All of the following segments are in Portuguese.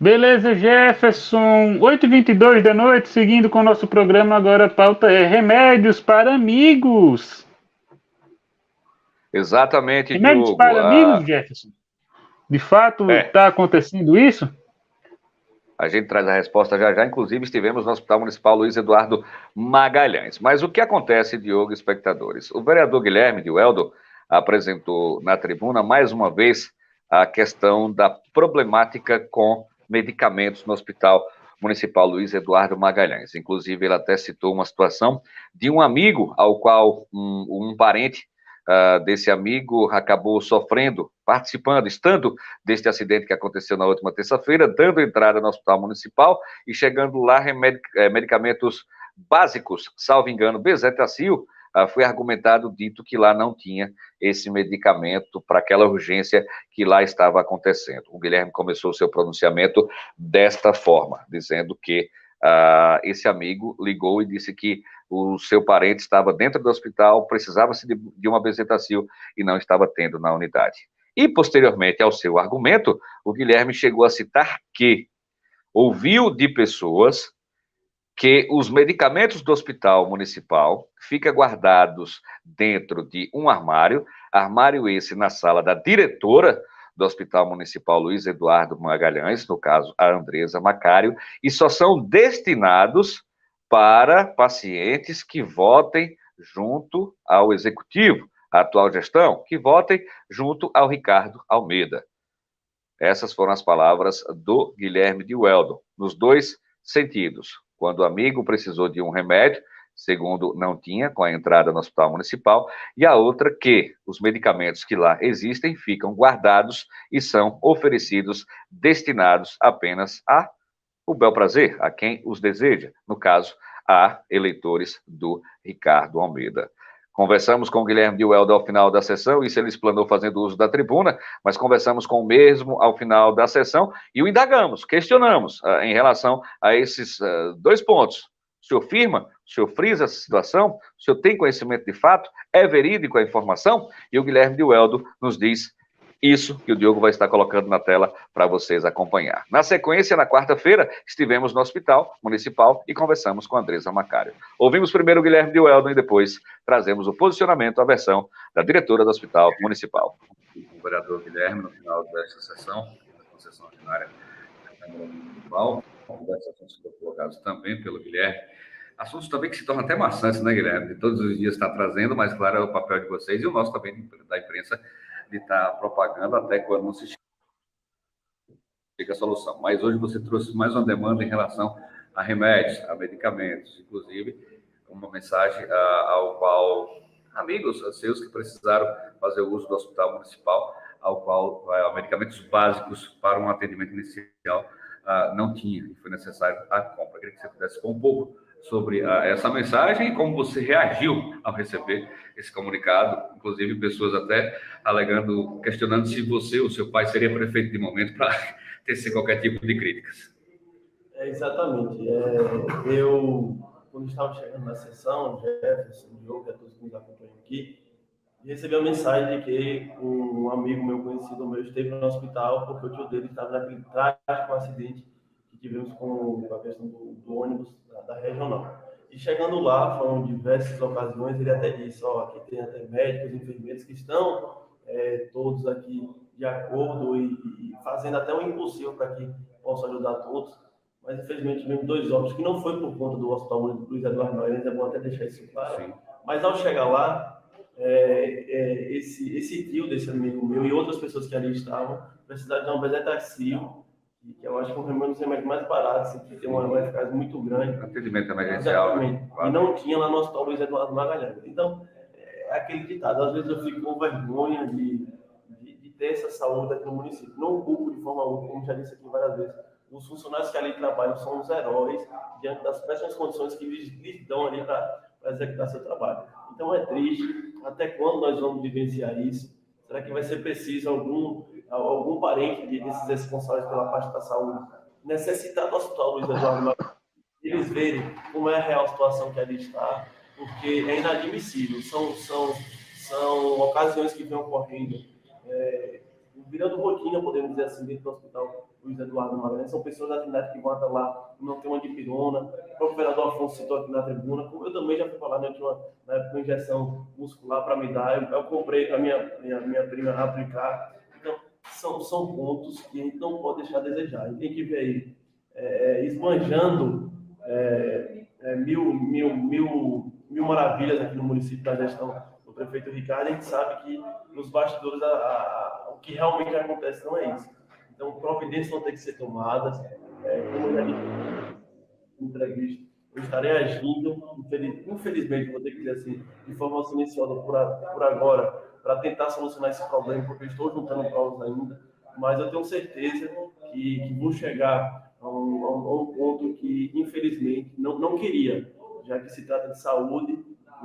Beleza, Jefferson. 8h22 da noite, seguindo com o nosso programa. Agora a pauta é remédios para amigos. Exatamente, Remédios Diogo. para amigos, Jefferson? De fato, É, está acontecendo isso? a gente traz a resposta já já. Inclusive, estivemos no Hospital Municipal Luiz Eduardo Magalhães. Mas o que acontece, Diogo, espectadores? O vereador Guilherme de Weldo apresentou na tribuna, mais uma vez, a questão da problemática com medicamentos no Hospital Municipal Luiz Eduardo Magalhães. Inclusive, ele até citou uma situação de um amigo ao qual um parente desse amigo acabou sofrendo, participando, estando deste acidente que aconteceu na última terça-feira, dando entrada no hospital municipal e chegando lá medicamentos básicos, salvo engano, bezetacil, foi argumentado, dito que lá não tinha esse medicamento para aquela urgência que lá estava acontecendo. O Guilherme começou o seu pronunciamento desta forma, dizendo que esse amigo ligou e disse que o seu parente estava dentro do hospital, precisava-se de uma bezetacil e não estava tendo na unidade. E, posteriormente ao seu argumento, o Guilherme chegou a citar que ouviu de pessoas que os medicamentos do hospital municipal ficam guardados dentro de um armário, armário esse na sala da diretora do Hospital Municipal Luiz Eduardo Magalhães, no caso a Andresa Macário, e só são destinados para pacientes que votem junto ao executivo, a atual gestão, que votem junto ao Ricardo Almeida. Essas foram as palavras do Guilherme de Weldo, nos dois sentidos. Quando o amigo precisou de um remédio, segundo não tinha, com a entrada no hospital municipal, e a outra que os medicamentos que lá existem ficam guardados e são oferecidos, destinados apenas a o bel prazer, a quem os deseja, no caso, a eleitores do Ricardo Almeida. Conversamos com o Guilherme de Weldo ao final da sessão, isso ele explanou fazendo uso da tribuna, mas conversamos com o mesmo ao final da sessão e o indagamos, questionamos em relação a esses dois pontos. O senhor firma? O senhor frisa essa situação? O senhor tem conhecimento de fato? É verídico a informação? E o Guilherme de Weldo nos diz isso que o Diogo vai estar colocando na tela para vocês acompanhar. Na sequência, na quarta-feira, estivemos no Hospital Municipal e conversamos com a Andresa Macário. Ouvimos primeiro o Guilherme de Weldo e depois trazemos o posicionamento, a versão da diretora do Hospital Municipal. O vereador Guilherme, no final desta sessão, na sessão ordinária da Câmara Municipal, diversos assuntos foram colocados também pelo Guilherme. Assuntos também que se tornam até maçantes, né, Guilherme? De todos os dias está trazendo, mas, claro, é o papel de vocês e o nosso também da imprensa de estar propagando até quando não se chega a solução. Mas hoje você trouxe mais uma demanda em relação a remédios, a medicamentos, inclusive uma mensagem ao qual amigos seus que precisaram fazer o uso do hospital municipal, ao qual medicamentos básicos para um atendimento inicial não tinha e foi necessário a compra. Eu queria que você pudesse expor um pouco sobre essa mensagem e como você reagiu ao receber esse comunicado, inclusive pessoas até alegando, questionando se você ou seu pai seria prefeito de momento para tecer qualquer tipo de críticas. Exatamente. Eu, quando estava chegando na sessão, Jefferson, Diogo, a todos que nos acompanham aqui, recebi a mensagem de que um amigo meu, conhecido meu, esteve no hospital porque o tio dele estava naquele trágico acidente que tivemos com a questão do ônibus da regional. E chegando lá, foram diversas ocasiões, ele até disse, aqui tem até médicos, enfermeiros que estão todos aqui de acordo e fazendo até o impossível para que possa ajudar todos. Mas, infelizmente, tivemos 2 óbitos que não foi por conta do Hospital Luiz Eduardo Magalhães, é bom até deixar isso claro. Sim. Mas, ao chegar lá, esse tio desse amigo meu e outras pessoas que ali estavam precisaram de uma bezetacil, que eu acho que é um dos remédios mais baratos, que tem uma eficácia muito grande. Atendimento emergencial. Exatamente. Claro. E não tinha lá no Hospital Luiz Eduardo Magalhães. Então, é aquele ditado, às vezes eu fico com vergonha de ter essa saúde aqui no município. Não culpo de forma alguma, como já disse aqui várias vezes. Os funcionários que ali trabalham são os heróis diante das péssimas condições que lhes dão ali para executar seu trabalho. Então é triste. Até quando nós vamos vivenciar isso? Será que vai ser preciso algum parente desses responsáveis pela parte da saúde necessitar do Hospital Luiz Eduardo Magalhães, eles verem como é a real situação que ali está? Porque é inadmissível. São ocasiões que vêm ocorrendo, virando rotina, podemos dizer assim, dentro do hospital Luiz Eduardo Magalhães, são pessoas da Trindade que vão até lá, não tem uma dipirona. O próprio vereador Afonso citou aqui na tribuna, como eu também já fui falar na época de injeção muscular para me dar, eu comprei a minha prima aplicar. Então, são pontos que a gente não pode deixar a desejar. A gente tem que ver aí, esbanjando mil maravilhas aqui no município da gestão do prefeito Ricardo. A gente sabe que nos bastidores o que realmente acontece não é isso. Então, providências vão ter que ser tomadas. Como eu já disse na entrevista, eu estarei agindo, infelizmente, vou ter que dizer assim, de forma silenciosa por agora, para tentar solucionar esse problema, porque eu estou juntando provas ainda, mas eu tenho certeza que vou chegar a um ponto que, infelizmente, não queria, já que se trata de saúde,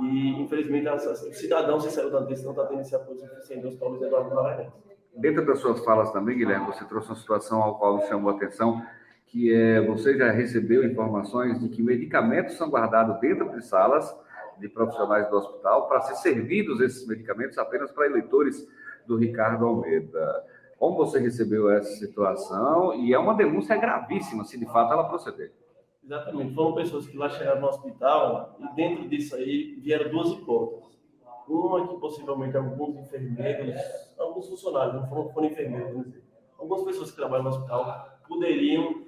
e, infelizmente, o cidadão sincero da não está tendo esse apoio suficiente dos Paulo Eduardo Magalhães. Dentro das suas falas também, Guilherme, você trouxe uma situação ao qual me chamou a atenção, que você já recebeu informações de que medicamentos são guardados dentro de salas de profissionais do hospital para ser servidos esses medicamentos apenas para eleitores do Ricardo Almeida. Como você recebeu essa situação? E é uma denúncia gravíssima, se de fato ela proceder. Exatamente. Foram pessoas que lá chegaram no hospital e dentro disso aí vieram duas hipóteses. Uma que possivelmente alguns enfermeiros, alguns funcionários, não foram enfermeiros, vamos dizer, algumas pessoas que trabalham no hospital poderiam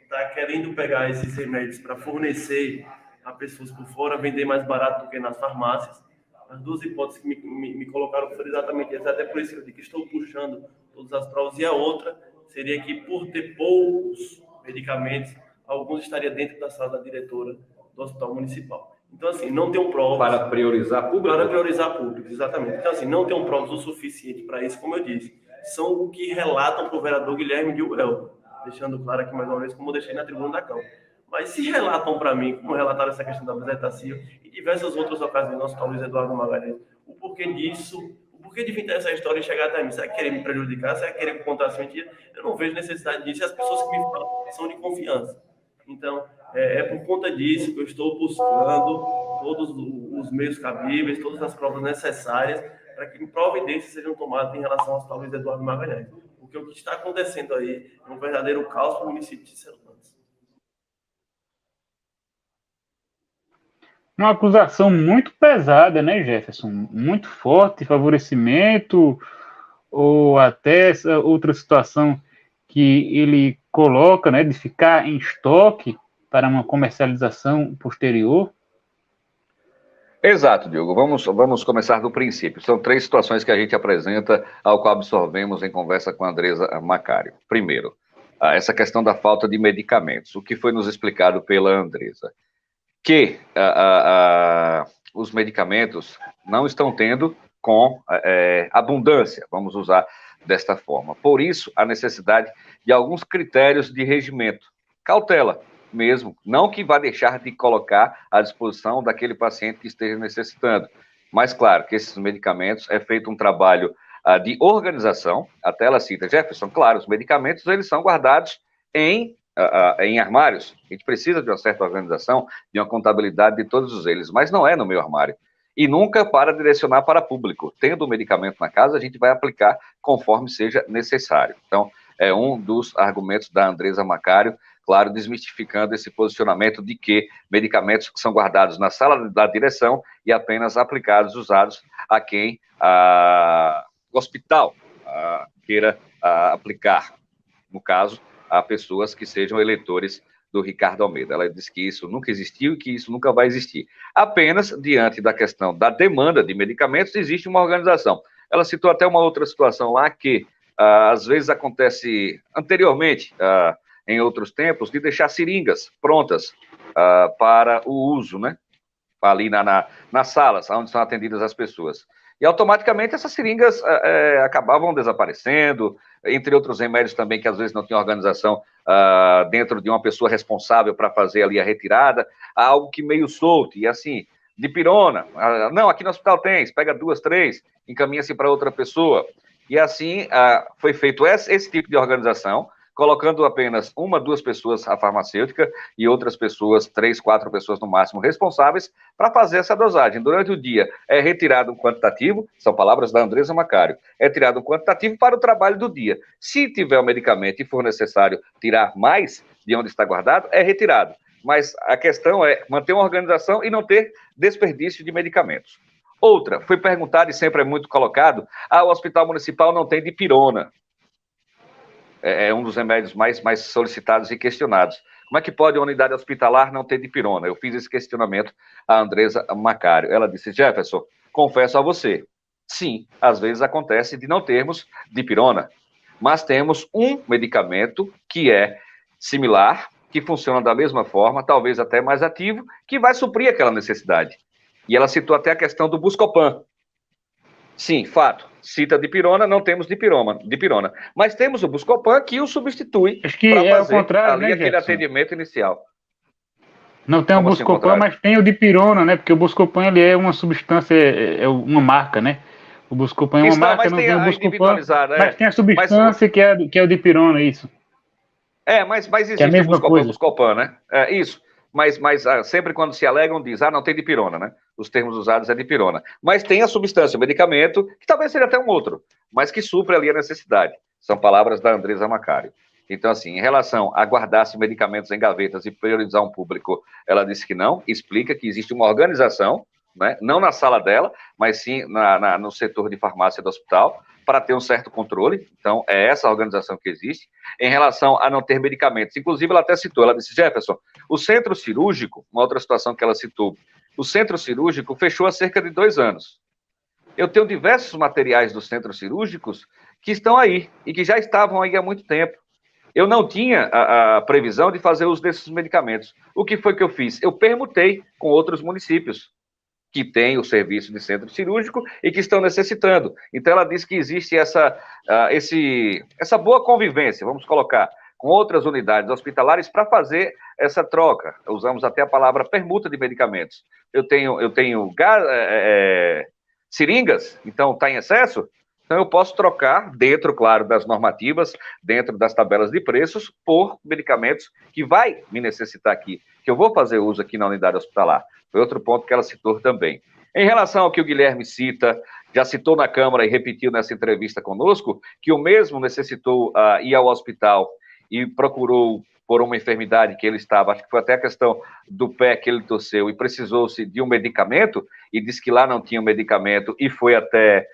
estar querendo pegar esses remédios para fornecer a pessoas por fora, vender mais barato do que nas farmácias. As duas hipóteses que me colocaram foram exatamente essas, até por isso que eu digo que estou puxando todas as provas. E a outra seria que, por ter poucos medicamentos, alguns estariam dentro da sala da diretora do Hospital Municipal. Então, assim, não tenho provas... Para priorizar público? Para priorizar público, exatamente. Então, assim, não tenho provas o suficiente para isso, como eu disse. São o que relatam para o vereador Guilherme de Weldo, deixando claro aqui mais uma vez, como eu deixei na tribuna da Câmara. Mas se relatam para mim, como relataram essa questão da apresentação e diversas outras ocasiões, nosso Luiz Eduardo Magalhães, o porquê disso, o porquê de vir essa história e chegar até mim, você vai querer me prejudicar, você vai querer contar essa mentira, eu não vejo necessidade disso, e as pessoas que me falam são de confiança. Então, é por conta disso que eu estou buscando todos os meios cabíveis, todas as provas necessárias para que providências sejam tomadas em relação ao Hospital Luiz Eduardo Magalhães. Porque o que está acontecendo aí é um verdadeiro caos para o município de Sertões. Uma acusação muito pesada, né, Jefferson? Muito forte, favorecimento, ou até essa outra situação que ele coloca, né, de ficar em estoque para uma comercialização posterior. Exato, Diogo. Vamos começar do princípio. São 3 situações que a gente apresenta, ao qual absorvemos em conversa com a Andresa Macário. Primeiro, essa questão da falta de medicamentos. O que foi nos explicado pela Andresa? Que os medicamentos não estão tendo com abundância, vamos usar desta forma. Por isso, a necessidade de alguns critérios de regimento. Cautela mesmo, não que vá deixar de colocar à disposição daquele paciente que esteja necessitando, mas claro que esses medicamentos é feito um trabalho de organização. Até ela cita, Jefferson, claro, os medicamentos eles são guardados em armários. A gente precisa de uma certa organização, de uma contabilidade de todos eles, mas não é no meu armário. E nunca para direcionar para público. Tendo o medicamento na casa, a gente vai aplicar conforme seja necessário. Então, é um dos argumentos da Andresa Macário, claro, desmistificando esse posicionamento de que medicamentos são guardados na sala da direção e apenas aplicados, usados a quem o hospital queira aplicar, no caso, a pessoas que sejam eleitores do Ricardo Almeida. Ela disse que isso nunca existiu e que isso nunca vai existir. Apenas, diante da questão da demanda de medicamentos, existe uma organização. Ela citou até uma outra situação lá que, às vezes, acontece anteriormente, em outros tempos, de deixar seringas prontas para o uso, né? Ali nas salas, onde são atendidas as pessoas. E automaticamente essas seringas acabavam desaparecendo, entre outros remédios também que às vezes não tinham organização dentro de uma pessoa responsável para fazer ali a retirada, algo que meio solto, e assim, dipirona, não, aqui no hospital tem, pega 2, 3, encaminha-se para outra pessoa. E assim foi feito esse tipo de organização, colocando apenas 1, 2 pessoas a farmacêutica e outras pessoas, 3, 4 pessoas no máximo, responsáveis para fazer essa dosagem. Durante o dia é retirado um quantitativo, são palavras da Andresa Macário, é tirado um quantitativo para o trabalho do dia. Se tiver o medicamento e for necessário tirar mais de onde está guardado, é retirado. Mas a questão é manter uma organização e não ter desperdício de medicamentos. Outra, foi perguntado e sempre é muito colocado, o Hospital Municipal não tem dipirona. É um dos remédios mais solicitados e questionados. Como é que pode uma unidade hospitalar não ter dipirona? Eu fiz esse questionamento à Andresa Macário. Ela disse, Jefferson, confesso a você, sim, às vezes acontece de não termos dipirona, mas temos um medicamento que é similar, que funciona da mesma forma, talvez até mais ativo, que vai suprir aquela necessidade. E ela citou até a questão do Buscopan. Sim, fato. Cita dipirona, não temos dipirona. Mas temos o Buscopan que o substitui para fazer o contrário, ali né, aquele Jefferson? atendimento inicial. Não tem Como o assim, Buscopan, mas tem o dipirona, né? Porque o Buscopan ele é uma substância, é uma marca, né? O Buscopan é uma marca, mas não tem tem o a Buscopan, individualizada, mas tem a substância que é o dipirona, isso. Mas existe que é a mesma o coisa. Buscopan, né? Isso. Mas sempre quando se alegam, diz, não tem dipirona, né? Os termos usados é dipirona. Mas tem a substância, o medicamento, que talvez seja até um outro, mas que supre ali a necessidade. São palavras da Andresa Macário. Então, assim, em relação a guardar-se medicamentos em gavetas e priorizar um público, ela disse que não, explica que existe uma organização, né? Não na sala dela, mas sim no setor de farmácia do hospital, para ter um certo controle. Então, é essa organização que existe. Em relação a não ter medicamentos, inclusive ela até citou, ela disse, Jefferson, o centro cirúrgico, uma outra situação que ela citou, o centro cirúrgico fechou há cerca de 2 anos. Eu tenho diversos materiais dos centros cirúrgicos que estão aí, e que já estavam aí há muito tempo. Eu não tinha a previsão de fazer uso desses medicamentos. O que foi que eu fiz? Eu permutei com outros municípios que têm o serviço de centro cirúrgico e que estão necessitando. Então, ela diz que existe essa boa convivência, vamos colocar, com outras unidades hospitalares para fazer essa troca. Usamos até a palavra permuta de medicamentos. Eu tenho seringas, então está em excesso, então eu posso trocar dentro, claro, das normativas, dentro das tabelas de preços, por medicamentos que vai me necessitar aqui, que eu vou fazer uso aqui na unidade hospitalar. Foi outro ponto que ela citou também. Em relação ao que o Guilherme cita, já citou na Câmara e repetiu nessa entrevista conosco, que o mesmo necessitou ir ao hospital e procurou por uma enfermidade que ele estava, acho que foi até a questão do pé que ele torceu, e precisou-se de um medicamento, e disse que lá não tinha um medicamento, e foi até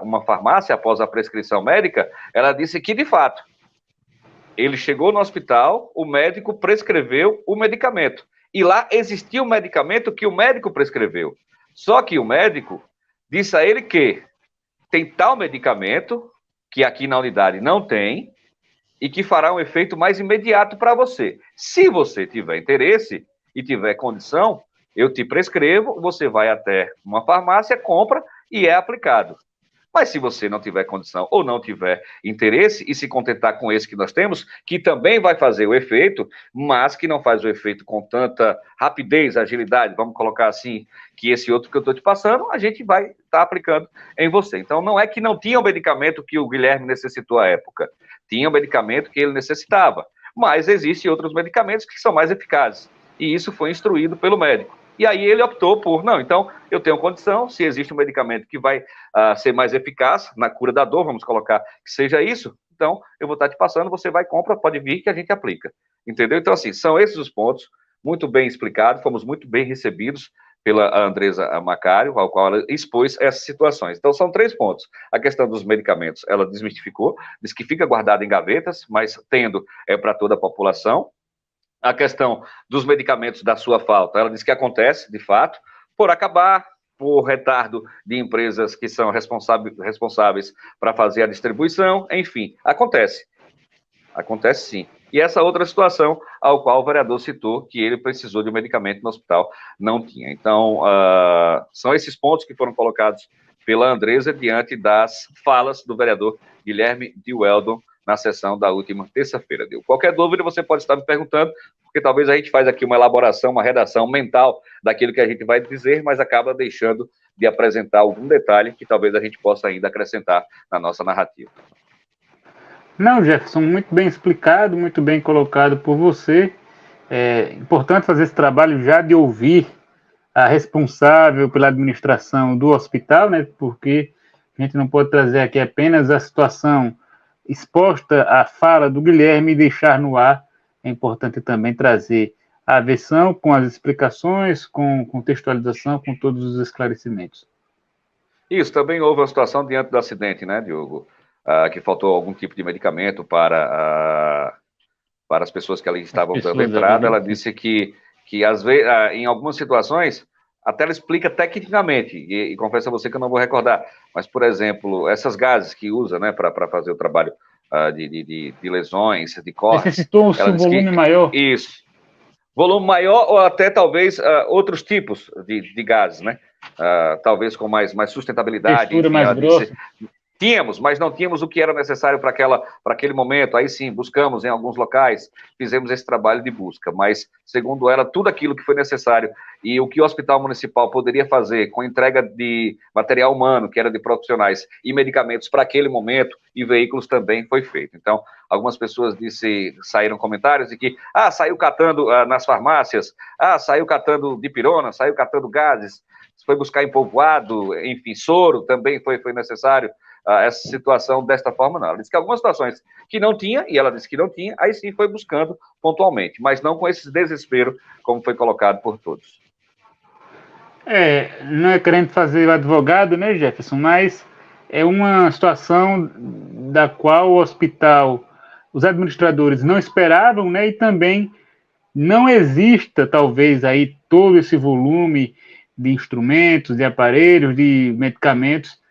uma farmácia após a prescrição médica. Ela disse que, de fato, ele chegou no hospital, o médico prescreveu o medicamento, e lá existia um medicamento que o médico prescreveu. Só que o médico disse a ele que tem tal medicamento, que aqui na unidade não tem, e que fará um efeito mais imediato para você. Se você tiver interesse e tiver condição, eu te prescrevo, você vai até uma farmácia, compra e é aplicado. Mas se você não tiver condição ou não tiver interesse e se contentar com esse que nós temos, que também vai fazer o efeito, mas que não faz o efeito com tanta rapidez, agilidade, vamos colocar assim, que esse outro que eu estou te passando, a gente vai estar aplicando em você. Então, não é que não tinha o medicamento que o Guilherme necessitou à época. Tinha o medicamento que ele necessitava. Mas existem outros medicamentos que são mais eficazes. E isso foi instruído pelo médico. E aí ele optou por, não, então eu tenho condição, se existe um medicamento que vai ser mais eficaz na cura da dor, vamos colocar que seja isso, então eu vou estar te passando, você vai, compra, pode vir que a gente aplica. Entendeu? Então, assim, são esses os pontos, muito bem explicados, fomos muito bem recebidos pela Andresa Macário, ao qual ela expôs essas situações. Então, são 3 pontos. A questão dos medicamentos, ela desmistificou, diz que fica guardado em gavetas, mas tendo para toda a população. A questão dos medicamentos da sua falta, ela diz que acontece, de fato, por acabar, por retardo de empresas que são responsáveis para fazer a distribuição, enfim, acontece. Acontece sim. E essa outra situação, ao qual o vereador citou, que ele precisou de um medicamento no hospital, não tinha. Então, são esses pontos que foram colocados pela Andresa diante das falas do vereador Guilherme de Weldon na sessão da última terça-feira. Qualquer dúvida você pode estar me perguntando, porque talvez a gente faz aqui uma elaboração, uma redação mental daquilo que a gente vai dizer, mas acaba deixando de apresentar algum detalhe que talvez a gente possa ainda acrescentar na nossa narrativa. Não, Jefferson, muito bem explicado, muito bem colocado por você. É importante fazer esse trabalho já de ouvir a responsável pela administração do hospital, né? Porque a gente não pode trazer aqui apenas a situação exposta à fala do Guilherme e deixar no ar. É importante também trazer a versão com as explicações, com contextualização, com todos os esclarecimentos. Isso, também houve uma situação diante do acidente, né, Diogo? Que faltou algum tipo de medicamento para as pessoas que ali estavam dando entrada. Ela disse que às vezes, em algumas situações, até ela explica tecnicamente, e confesso a você que eu não vou recordar, mas, por exemplo, essas gases que usa, né, para fazer o trabalho de lesões, de cortes. Necessitou um volume maior. Isso. Volume maior ou até talvez outros tipos de gases, né? Talvez com mais sustentabilidade. Textura mais grossa. Tínhamos, mas não tínhamos o que era necessário para aquele momento. Aí sim, buscamos em alguns locais, fizemos esse trabalho de busca. Mas, segundo ela, tudo aquilo que foi necessário e o que o Hospital Municipal poderia fazer com entrega de material humano, que era de profissionais, e medicamentos para aquele momento, e veículos também foi feito. Então, algumas pessoas saíram comentários de que, saiu catando nas farmácias, saiu catando dipirona, saiu catando gases, foi buscar em povoado, enfim, soro também foi necessário. Essa situação desta forma, não. Ela disse que algumas situações que não tinha, e ela disse que não tinha, aí sim foi buscando pontualmente, mas não com esse desespero, como foi colocado por todos. Não é querendo fazer o advogado, né, Jefferson, mas é uma situação da qual o hospital, os administradores não esperavam, né, e também não exista, talvez, aí todo esse volume de instrumentos, de aparelhos, de medicamentos,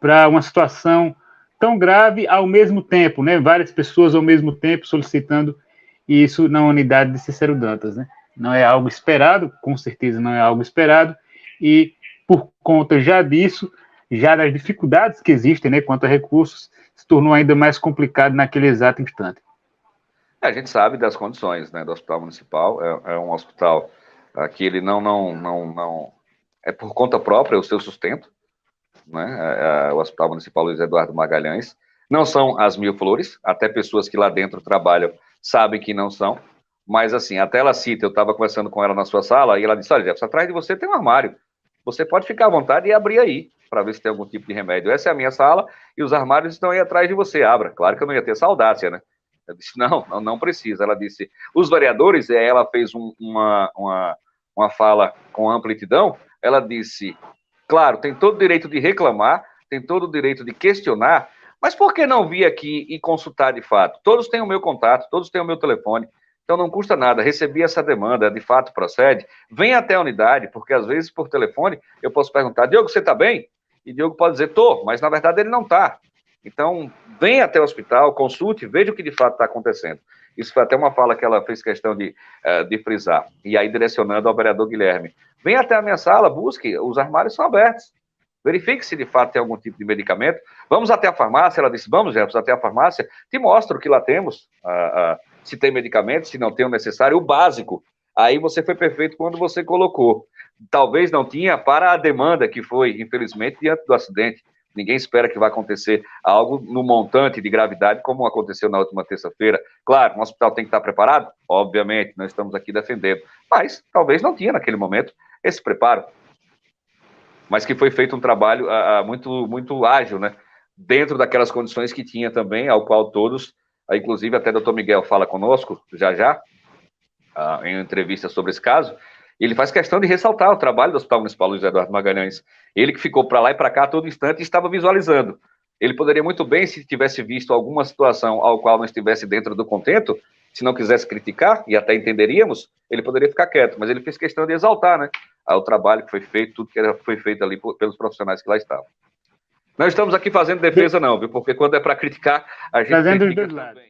para uma situação tão grave ao mesmo tempo, né? Várias pessoas ao mesmo tempo solicitando isso na unidade de Cícero Dantas, né? Não é algo esperado, com certeza não é algo esperado, e por conta já disso, já das dificuldades que existem, né, quanto a recursos, se tornou ainda mais complicado naquele exato instante. A gente sabe das condições, né, do Hospital Municipal. É um hospital que ele não é por conta própria o seu sustento, né? O Hospital Municipal Luiz Eduardo Magalhães. Não são as mil flores, até pessoas que lá dentro trabalham sabem que não são, mas assim, até ela cita, eu estava conversando com ela na sua sala, e ela disse, olha, Jefferson, atrás de você tem um armário, você pode ficar à vontade e abrir aí, para ver se tem algum tipo de remédio. Essa é a minha sala, e os armários estão aí atrás de você, abra. Claro que eu não ia ter essa audácia, né? Eu disse, não precisa. Ela disse, os vereadores, ela fez uma fala com amplidão, ela disse, claro, tem todo o direito de reclamar, tem todo o direito de questionar, mas por que não vir aqui e consultar de fato? Todos têm o meu contato, todos têm o meu telefone, então não custa nada, recebi essa demanda, de fato procede, vem até a unidade, porque às vezes por telefone eu posso perguntar, Diogo, você está bem? E Diogo pode dizer, tô, mas na verdade ele não está. Então, vem até o hospital, consulte, veja o que de fato está acontecendo. Isso foi até uma fala que ela fez questão de frisar. E aí, direcionando ao vereador Guilherme. Vem até a minha sala, busque, os armários são abertos. Verifique se de fato tem algum tipo de medicamento. Vamos até a farmácia. Ela disse, vamos, Jefferson, até a farmácia. Te mostro o que lá temos. Se tem medicamento, se não tem o necessário, o básico. Aí você foi perfeito quando você colocou. Talvez não tinha para a demanda que foi, infelizmente, diante do acidente. Ninguém espera que vai acontecer algo no montante de gravidade como aconteceu na última terça-feira. Claro, o hospital tem que estar preparado, obviamente, nós estamos aqui defendendo, mas talvez não tinha naquele momento esse preparo. Mas que foi feito um trabalho muito ágil, né? Dentro daquelas condições que tinha também, ao qual todos, inclusive até o Dr. Miguel fala conosco, já, em uma entrevista sobre esse caso, ele faz questão de ressaltar o trabalho do Hospital Municipal Luiz Eduardo Magalhães. Ele que ficou para lá e para cá a todo instante e estava visualizando. Ele poderia muito bem, se tivesse visto alguma situação ao qual não estivesse dentro do contento, se não quisesse criticar, e até entenderíamos, ele poderia ficar quieto, mas ele fez questão de exaltar, né, o trabalho que foi feito, tudo que foi feito ali pelos profissionais que lá estavam. Não estamos aqui fazendo defesa não, viu, porque quando é para criticar, a gente fazendo critica os dois lados.